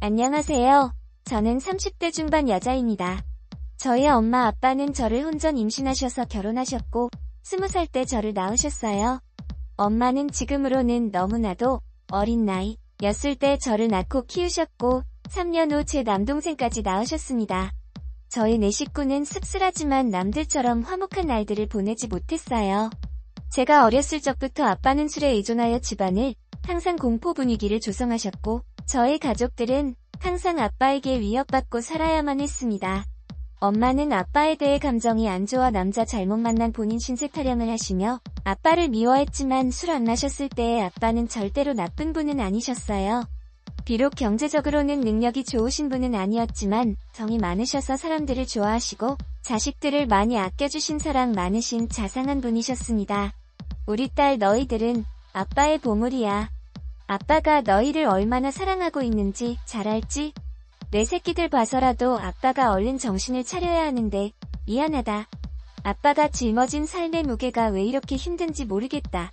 안녕하세요. 저는 30대 중반 여자입니다. 저희 엄마 아빠는 저를 혼전 임신하셔서 결혼하셨고 20살 때 저를 낳으셨어요. 엄마는 지금으로는 너무나도 어린 나이였을 때 저를 낳고 키우셨고 3년 후 제 남동생까지 낳으셨습니다. 저희 네 식구는 씁쓸하지만 남들처럼 화목한 날들을 보내지 못했어요. 제가 어렸을 적부터 아빠는 술에 의존하여 집안을 항상 공포 분위기를 조성하셨고 저희 가족들은 항상 아빠에게 위협받고 살아야만 했습니다. 엄마는 아빠에 대해 감정이 안 좋아 남자 잘못 만난 본인 신세 타령을 하시며 아빠를 미워했지만 술 안 마셨을 때의 아빠는 절대로 나쁜 분은 아니셨어요. 비록 경제적으로는 능력이 좋으신 분은 아니었지만 정이 많으셔서 사람들을 좋아하시고 자식들을 많이 아껴주신 사랑 많으신 자상한 분이셨습니다. 우리 딸 너희들은 아빠의 보물이야. 아빠가 너희를 얼마나 사랑하고 있는지 잘 알지? 내 새끼들 봐서라도 아빠가 얼른 정신을 차려야 하는데 미안하다. 아빠가 짊어진 삶의 무게가 왜 이렇게 힘든지 모르겠다.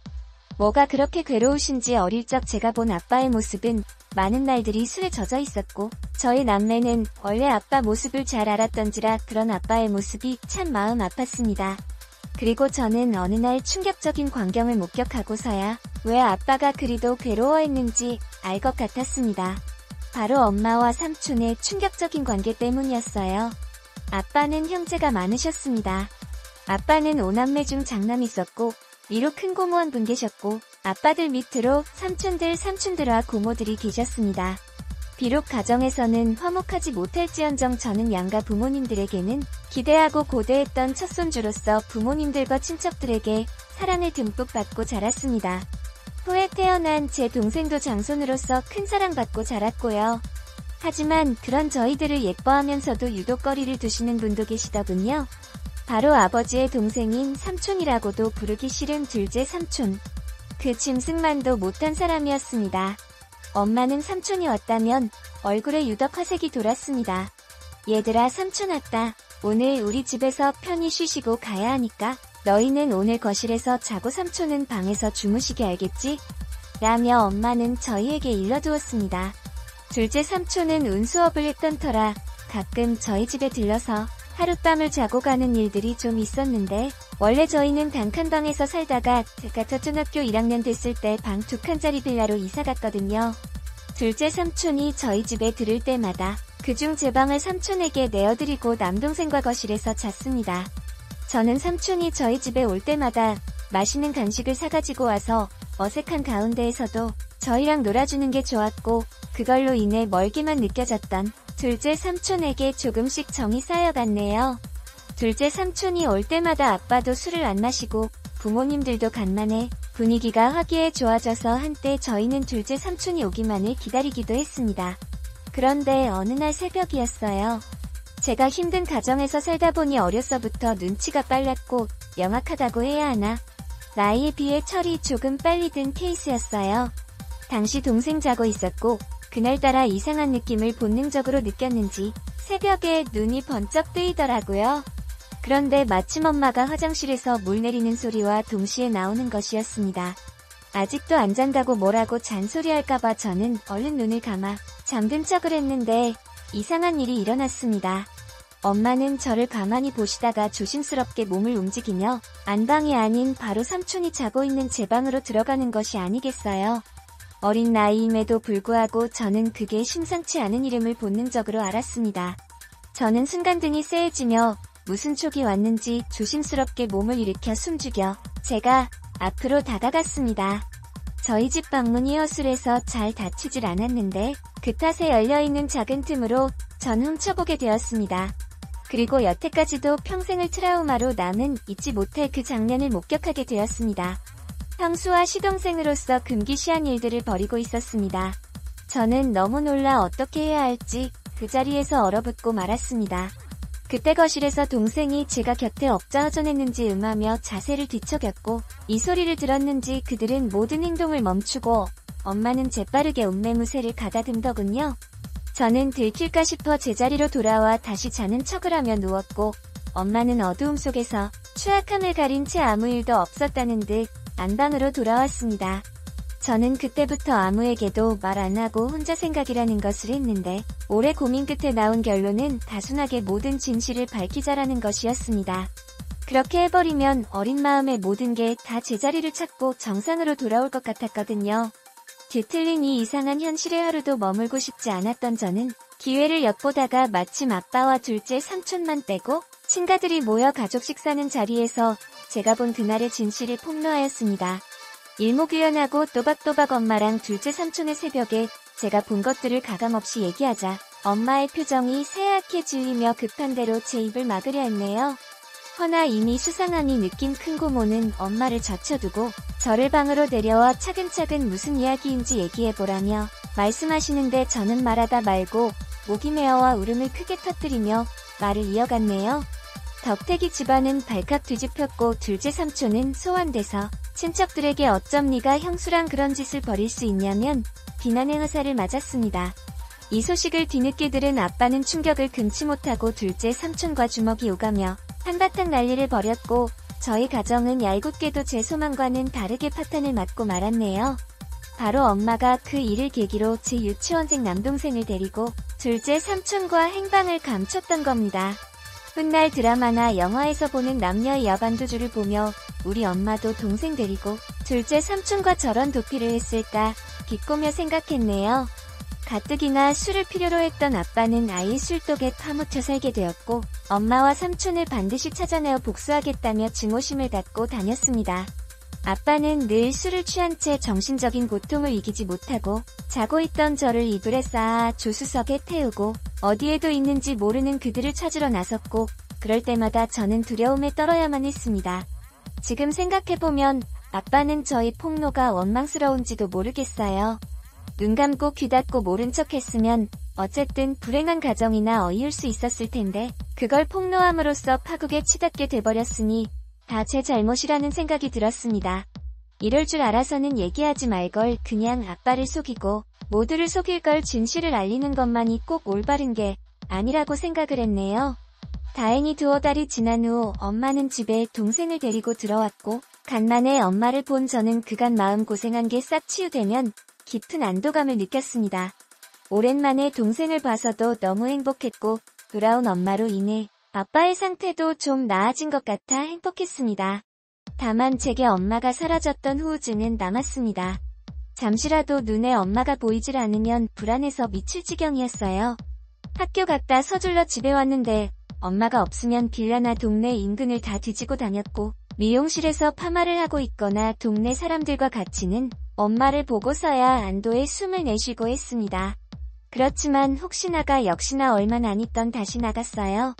뭐가 그렇게 괴로우신지 어릴 적 제가 본 아빠의 모습은 많은 날들이 술에 젖어 있었고 저희 남매는 원래 아빠 모습을 잘 알았던지라 그런 아빠의 모습이 참 마음 아팠습니다. 그리고 저는 어느 날 충격적인 광경을 목격하고서야 왜 아빠가 그리도 괴로워했는지 알 것 같았습니다. 바로 엄마와 삼촌의 충격적인 관계 때문이었어요. 아빠는 형제가 많으셨습니다. 아빠는 5남매 중 장남이었고 위로 큰 고모 한 분 계셨고 아빠들 밑으로 삼촌들과 고모들이 계셨습니다. 비록 가정에서는 화목하지 못할지언정 저는 양가 부모님들에게는 기대하고 고대했던 첫손주로서 부모님들과 친척들에게 사랑을 듬뿍 받고 자랐습니다. 후에 태어난 제 동생도 장손으로서 큰 사랑받고 자랐고요. 하지만 그런 저희들을 예뻐하면서도 유독거리를 두시는 분도 계시더군요. 바로 아버지의 동생인 삼촌이라고도 부르기 싫은 둘째 삼촌. 그 짐승만도 못한 사람이었습니다. 엄마는 삼촌이 왔다면 얼굴에 유독 화색이 돌았습니다. 얘들아 삼촌 왔다. 오늘 우리 집에서 편히 쉬시고 가야 하니까 너희는 오늘 거실에서 자고 삼촌은 방에서 주무시게 알겠지? 라며 엄마는 저희에게 일러두었습니다. 둘째 삼촌은 운수업을 했던 터라 가끔 저희 집에 들러서 하룻밤을 자고 가는 일들이 좀 있었는데 원래 저희는 단칸방에서 살다가 제가 초등학교 1학년 됐을 때 방 2칸짜리 빌라로 이사갔거든요. 둘째 삼촌이 저희 집에 들을 때마다 그중 제 방을 삼촌에게 내어드리고 남동생과 거실에서 잤습니다. 저는 삼촌이 저희 집에 올 때마다 맛있는 간식을 사가지고 와서 어색한 가운데에서도 저희랑 놀아주는 게 좋았고 그걸로 인해 멀기만 느껴졌던 둘째 삼촌에게 조금씩 정이 쌓여갔네요. 둘째 삼촌이 올 때마다 아빠도 술을 안 마시고 부모님들도 간만에 분위기가 화기애 좋아져서 한때 저희는 둘째 삼촌이 오기만을 기다리기도 했습니다. 그런데 어느 날 새벽이었어요. 제가 힘든 가정에서 살다 보니 어려서부터 눈치가 빨랐고 영악하다고 해야 하나? 나이에 비해 철이 조금 빨리 든 케이스였어요. 당시 동생 자고 있었고 그날따라 이상한 느낌을 본능적으로 느꼈는지 새벽에 눈이 번쩍 뜨이더라고요. 그런데 마침 엄마가 화장실에서 물 내리는 소리와 동시에 나오는 것이었습니다. 아직도 안 잔다고 뭐라고 잔소리할까봐 저는 얼른 눈을 감아 잠든 척을 했는데 이상한 일이 일어났습니다. 엄마는 저를 가만히 보시다가 조심스럽게 몸을 움직이며 안방이 아닌 바로 삼촌이 자고 있는 제 방으로 들어가는 것이 아니겠어요. 어린 나이임에도 불구하고 저는 그게 심상치 않은 이름을 본능적으로 알았습니다. 저는 순간 등이 쎄해지며 무슨 촉이 왔는지 조심스럽게 몸을 일으켜 숨죽여 제가 앞으로 다가갔습니다. 저희 집 방문이 허술해서 잘 닫히질 않았는데 그 탓에 열려있는 작은 틈으로 전 훔쳐보게 되었습니다. 그리고 여태까지도 평생을 트라우마로 남은 잊지 못할 그 장면을 목격하게 되었습니다. 형수와 시동생으로서 금기시한 일들을 벌이고 있었습니다. 저는 너무 놀라 어떻게 해야 할지 그 자리에서 얼어붙고 말았습니다. 그때 거실에서 동생이 제가 곁에 엎자허전했는지 음하며 자세를 뒤척였고 이 소리를 들었는지 그들은 모든 행동을 멈추고 엄마는 재빠르게 옷매무새를 가다듬더군요. 저는 들킬까 싶어 제자리로 돌아와 다시 자는 척을 하며 누웠고 엄마는 어두움 속에서 추악함을 가린 채 아무 일도 없었다는 듯 안방으로 돌아왔습니다. 저는 그때부터 아무에게도 말 안 하고 혼자 생각이라는 것을 했는데 오래 고민 끝에 나온 결론은 단순하게 모든 진실을 밝히자라는 것이었습니다. 그렇게 해버리면 어린 마음에 모든 게 다 제자리를 찾고 정상으로 돌아올 것 같았거든요. 뒤틀린 이 이상한 현실에 하루도 머물고 싶지 않았던 저는 기회를 엿보다가 마침 아빠와 둘째 삼촌만 빼고 친가들이 모여 가족 식사하는 자리에서 제가 본 그날의 진실을 폭로하였습니다. 일목요연하고 또박또박 엄마랑 둘째 삼촌의 새벽에 제가 본 것들을 가감없이 얘기하자 엄마의 표정이 새하얗게 질리며 급한 대로 제 입을 막으려 했네요. 허나 이미 수상함이 느낀 큰 고모는 엄마를 젖혀두고 저를 방으로 데려와 차근차근 무슨 이야기인지 얘기해보라며 말씀하시는데 저는 말하다 말고 목이 메어와 울음을 크게 터뜨리며 말을 이어갔네요. 덕택이 집안은 발칵 뒤집혔고 둘째 삼촌은 소환돼서 친척들에게 어쩜 네가 형수랑 그런 짓을 벌일 수 있냐면 비난의 화살을 맞았습니다. 이 소식을 뒤늦게 들은 아빠는 충격을 금치 못하고 둘째 삼촌과 주먹이 오가며 한바탕 난리를 벌였고 저희 가정은 얄궂게도 제 소망과는 다르게 파탄을 맞고 말았네요. 바로 엄마가 그 일을 계기로 제 유치원생 남동생을 데리고 둘째 삼촌과 행방을 감췄던 겁니다. 훗날 드라마나 영화에서 보는 남녀의 야반도주를 보며 우리 엄마도 동생 데리고 둘째 삼촌과 저런 도피를 했을까 비꼬며 생각했네요. 가뜩이나 술을 필요로 했던 아빠는 아예 술독에 파묻혀 살게 되었고 엄마와 삼촌을 반드시 찾아내어 복수하겠다며 증오심을 갖고 다녔습니다. 아빠는 늘 술을 취한 채 정신적인 고통을 이기지 못하고 자고 있던 저를 이불에 쌓아 조수석에 태우고 어디에도 있는지 모르는 그들을 찾으러 나섰고 그럴 때마다 저는 두려움에 떨어야만 했습니다. 지금 생각해보면 아빠는 저의 폭로가 원망스러운지도 모르겠어요. 눈 감고 귀 닫고 모른 척 했으면 어쨌든 불행한 가정이나 어이울 수 있었을 텐데 그걸 폭로함으로써 파국에 치닫게 돼버렸으니 다 제 잘못이라는 생각이 들었습니다. 이럴 줄 알아서는 얘기하지 말걸 그냥 아빠를 속이고 모두를 속일 걸 진실을 알리는 것만이 꼭 올바른 게 아니라고 생각을 했네요. 다행히 두어 달이 지난 후 엄마는 집에 동생을 데리고 들어왔고 간만에 엄마를 본 저는 그간 마음고생한 게 싹 치유되면 깊은 안도감을 느꼈습니다. 오랜만에 동생을 봐서도 너무 행복했고 돌아온 엄마로 인해 아빠의 상태도 좀 나아진 것 같아 행복했습니다. 다만 제게 엄마가 사라졌던 후유증은 남았습니다. 잠시라도 눈에 엄마가 보이질 않으면 불안해서 미칠 지경이었어요. 학교 갔다 서둘러 집에 왔는데 엄마가 없으면 빌라나 동네 인근을 다 뒤지고 다녔고 미용실에서 파마를 하고 있거나 동네 사람들과 같이는 엄마를 보고서야 안도의 숨을 내쉬고 했습니다. 그렇지만 혹시나가 역시나 얼마 안 있던 다시 나갔어요.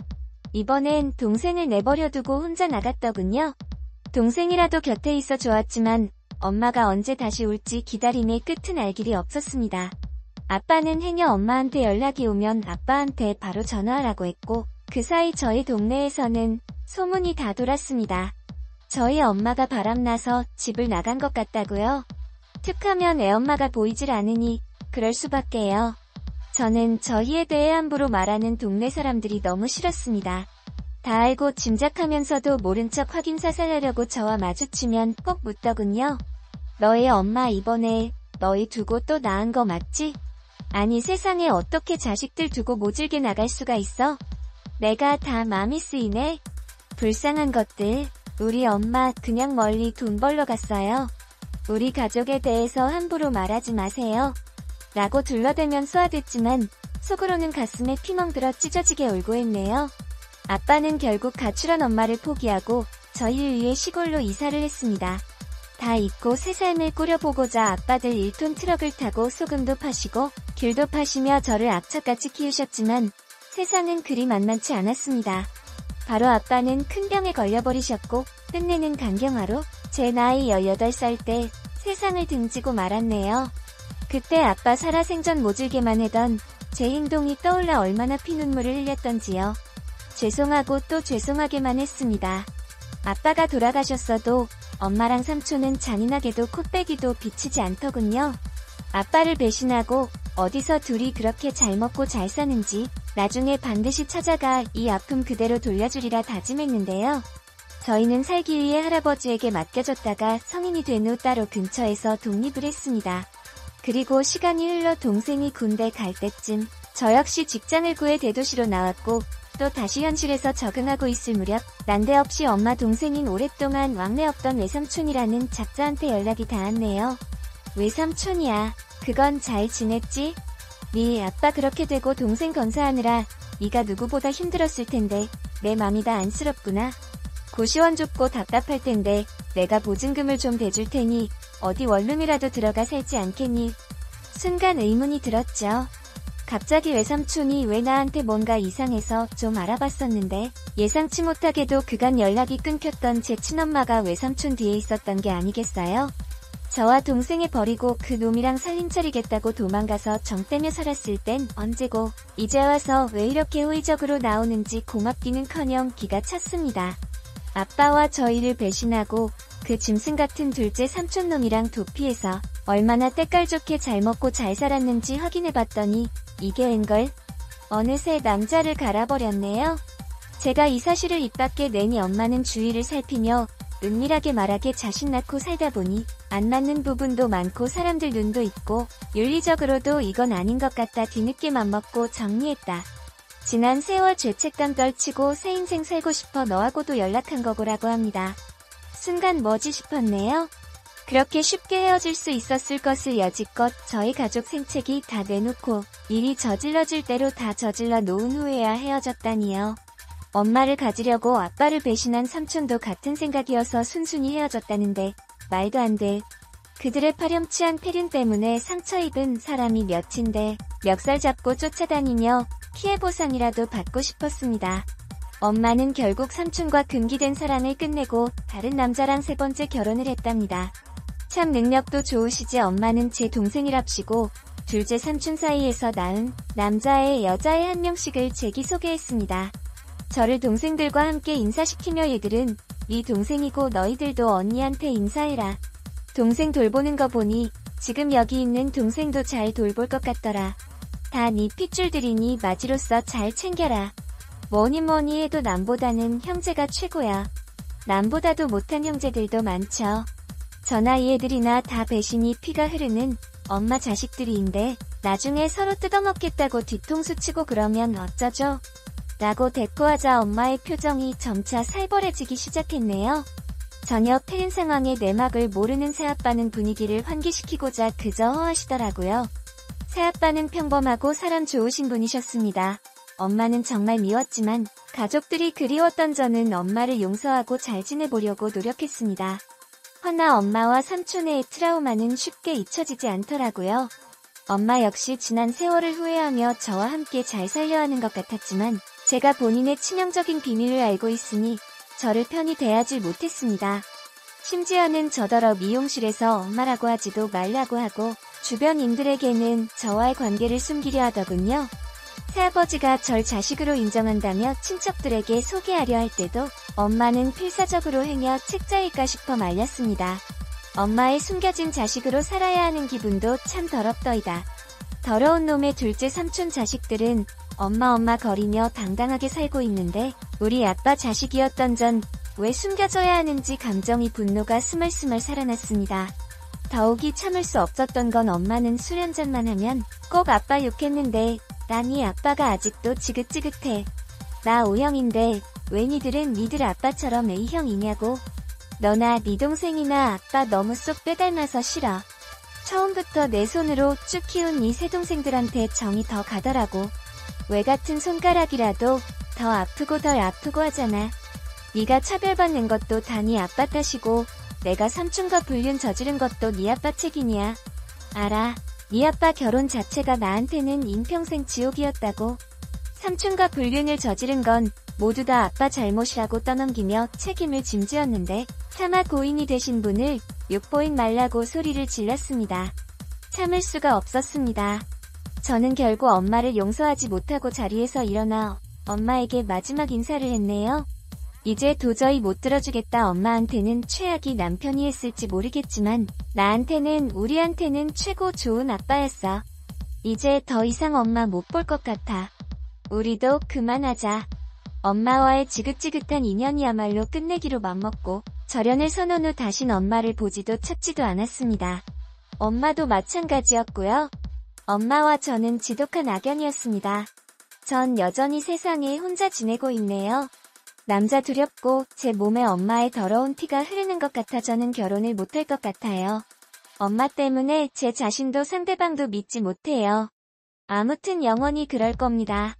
이번엔 동생을 내버려두고 혼자 나갔더군요. 동생이라도 곁에 있어 좋았지만 엄마가 언제 다시 올지 기다림의 끝은 알 길이 없었습니다. 아빠는 행여 엄마한테 연락이 오면 아빠한테 바로 전화하라고 했고 그 사이 저희 동네에서는 소문이 다 돌았습니다. 저희 엄마가 바람나서 집을 나간 것 같다고요? 툭하면 애엄마가 보이질 않으니 그럴 수밖에요. 저는 저희에 대해 함부로 말하는 동네 사람들이 너무 싫었습니다. 다 알고 짐작하면서도 모른 척 확인사살하려고 저와 마주치면 꼭 묻더군요. 너희 엄마 이번에 너희 두고 또 낳은 거 맞지? 아니 세상에 어떻게 자식들 두고 모질게 나갈 수가 있어? 내가 다 마음이 쓰이네. 불쌍한 것들. 우리 엄마 그냥 멀리 돈 벌러 갔어요. 우리 가족에 대해서 함부로 말하지 마세요. 라고 둘러대면 쏘아댔지만 속으로는 가슴에 피멍 들어 찢어지게 울고 했네요. 아빠는 결국 가출한 엄마를 포기하고 저희를 위해 시골로 이사를 했습니다. 다 잊고 새 삶을 꾸려보고자 아빠들 1톤 트럭을 타고 소금도 파시고 귤도 파시며 저를 악착같이 키우셨지만 세상은 그리 만만치 않았습니다. 바로 아빠는 큰 병에 걸려버리셨고 끝내는 간경화로 제 나이 18살 때 세상을 등지고 말았네요. 그때 아빠 살아생전 모질게만 해던 제 행동이 떠올라 얼마나 피눈물을 흘렸던지요. 죄송하고 또 죄송하게만 했습니다. 아빠가 돌아가셨어도 엄마랑 삼촌은 잔인하게도 콧배기도 비치지 않더군요. 아빠를 배신하고 어디서 둘이 그렇게 잘 먹고 잘 사는지 나중에 반드시 찾아가 이 아픔 그대로 돌려주리라 다짐했는데요. 저희는 살기 위해 할아버지에게 맡겨졌다가 성인이 된 후 따로 근처에서 독립을 했습니다. 그리고 시간이 흘러 동생이 군대 갈 때쯤 저 역시 직장을 구해 대도시로 나왔고 또 다시 현실에서 적응하고 있을 무렵 난데없이 엄마 동생인 오랫동안 왕래 없던 외삼촌이라는 작자한테 연락이 닿았네요. 외삼촌이야. 그건 잘 지냈지? 네 아빠 그렇게 되고 동생 건사하느라 네가 누구보다 힘들었을 텐데 내 맘이 다 안쓰럽구나. 고시원 좁고 답답할 텐데 내가 보증금을 좀 대줄 테니 어디 원룸이라도 들어가 살지 않겠니? 순간 의문이 들었죠. 갑자기 외삼촌이 왜 나한테 뭔가 이상해서 좀 알아봤었는데 예상치 못하게도 그간 연락이 끊겼던 제 친엄마가 외삼촌 뒤에 있었던 게 아니겠어요? 저와 동생을 버리고 그 놈이랑 살림 차리겠다고 도망가서 정 떼며 살았을 땐 언제고 이제 와서 왜 이렇게 호의적으로 나오는지 고맙기는커녕 기가 찼습니다. 아빠와 저희를 배신하고 그 짐승 같은 둘째 삼촌놈이랑 도피해서 얼마나 때깔 좋게 잘 먹고 잘 살았는지 확인해봤더니 이게 웬걸? 어느새 남자를 갈아버렸네요. 제가 이 사실을 입 밖에 내니 엄마는 주위를 살피며 은밀하게 말하게 자식 낳고 살다 보니 안 맞는 부분도 많고 사람들 눈도 있고 윤리적으로도 이건 아닌 것 같다 뒤늦게 맘먹고 정리했다. 지난 세월 죄책감 떨치고 새 인생 살고 싶어 너하고도 연락한 거고라고 합니다. 순간 뭐지 싶었네요. 그렇게 쉽게 헤어질 수 있었을 것을 여지껏 저희 가족 생채기 다 내놓고 일이 저질러질 대로 다 저질러 놓은 후에야 헤어졌다니요. 엄마를 가지려고 아빠를 배신한 삼촌도 같은 생각이어서 순순히 헤어졌다는데 말도 안 돼. 그들의 파렴치한 패륜 때문에 상처 입은 사람이 몇인데 멱살 잡고 쫓아다니며 피해 보상이라도 받고 싶었습니다. 엄마는 결국 삼촌과 금기된 사랑을 끝내고 다른 남자랑 세 번째 결혼을 했답니다. 참 능력도 좋으시지. 엄마는 제 동생이랍시고 둘째 삼촌 사이에서 낳은 남자애 여자애 한 명씩을 제기 소개했습니다. 저를 동생들과 함께 인사시키며 얘들은 네 동생이고 너희들도 언니한테 인사해라. 동생 돌보는 거 보니 지금 여기 있는 동생도 잘 돌볼 것 같더라. 다 네 핏줄들이니 마지로서 잘 챙겨라. 뭐니 해도 남보다는 형제가 최고야. 남보다도 못한 형제들도 많죠. 저 나이 애들이나 다 배신이 피가 흐르는 엄마 자식들이인데 나중에 서로 뜯어먹겠다고 뒤통수 치고 그러면 어쩌죠? 라고 대꾸하자 엄마의 표정이 점차 살벌해지기 시작했네요. 전혀 패인 상황의 내막을 모르는 새아빠는 분위기를 환기시키고자 그저 허하시더라고요. 새아빠는 평범하고 사람 좋으신 분이셨습니다. 엄마는 정말 미웠지만 가족들이 그리웠던 저는 엄마를 용서하고 잘 지내보려고 노력했습니다. 허나 엄마와 삼촌의 트라우마는 쉽게 잊혀지지 않더라고요. 엄마 역시 지난 세월을 후회하며 저와 함께 잘 살려 하는 것 같았지만 제가 본인의 치명적인 비밀을 알고 있으니 저를 편히 대하지 못했습니다. 심지어는 저더러 미용실에서 엄마라고 하지도 말라고 하고 주변인들에게는 저와의 관계를 숨기려 하더군요. 새아버지가 절 자식으로 인정한다며 친척들에게 소개하려 할 때도 엄마는 필사적으로 행여 책자일까 싶어 말렸습니다. 엄마의 숨겨진 자식으로 살아야 하는 기분도 참 더럽더이다. 더러운 놈의 둘째 삼촌 자식들은 엄마 거리며 당당하게 살고 있는데 우리 아빠 자식이었던 전 왜 숨겨져야 하는지 감정이 분노가 스멀스멀 살아났습니다. 더욱이 참을 수 없었던 건 엄마는 술 한잔만 하면 꼭 아빠 욕했는데 난 이 아빠가 아직도 지긋지긋해. 나 O형인데 왜 니들은 니들 아빠처럼 A형이냐고. 너나 니 동생이나 아빠 너무 쏙 빼닮아서 싫어. 처음부터 내 손으로 쭉 키운 니 새동생들한테 정이 더 가더라고. 왜 같은 손가락이라도 더 아프고 덜 아프고 하잖아. 네가 차별받는 것도 다 니 아빠 탓이고 내가 삼촌과 불륜 저지른 것도 니 아빠 책임이야. 알아. 니 아빠 결혼 자체가 나한테는 인평생 지옥이었다고. 삼촌과 불륜을 저지른 건 모두 다 아빠 잘못이라고 떠넘기며 책임을 짐지었는데 차마 고인이 되신 분을 욕보인 말라고 소리를 질렀습니다. 참을 수가 없었습니다. 저는 결국 엄마를 용서하지 못하고 자리에서 일어나 엄마에게 마지막 인사를 했네요. 이제 도저히 못 들어주겠다. 엄마한테는 최악이 남편이 했을지 모르겠지만 나한테는 우리한테는 최고 좋은 아빠였어. 이제 더 이상 엄마 못 볼 것 같아. 우리도 그만하자. 엄마와의 지긋지긋한 인연이야말로 끝내기로 맘먹고 절연을 선언 후 다신 엄마를 보지도 찾지도 않았습니다. 엄마도 마찬가지였고요. 엄마와 저는 지독한 악연이었습니다. 전 여전히 세상에 혼자 지내고 있네요. 남자 두렵고 제 몸에 엄마의 더러운 피가 흐르는 것 같아 저는 결혼을 못할 것 같아요. 엄마 때문에 제 자신도 상대방도 믿지 못해요. 아무튼 영원히 그럴 겁니다.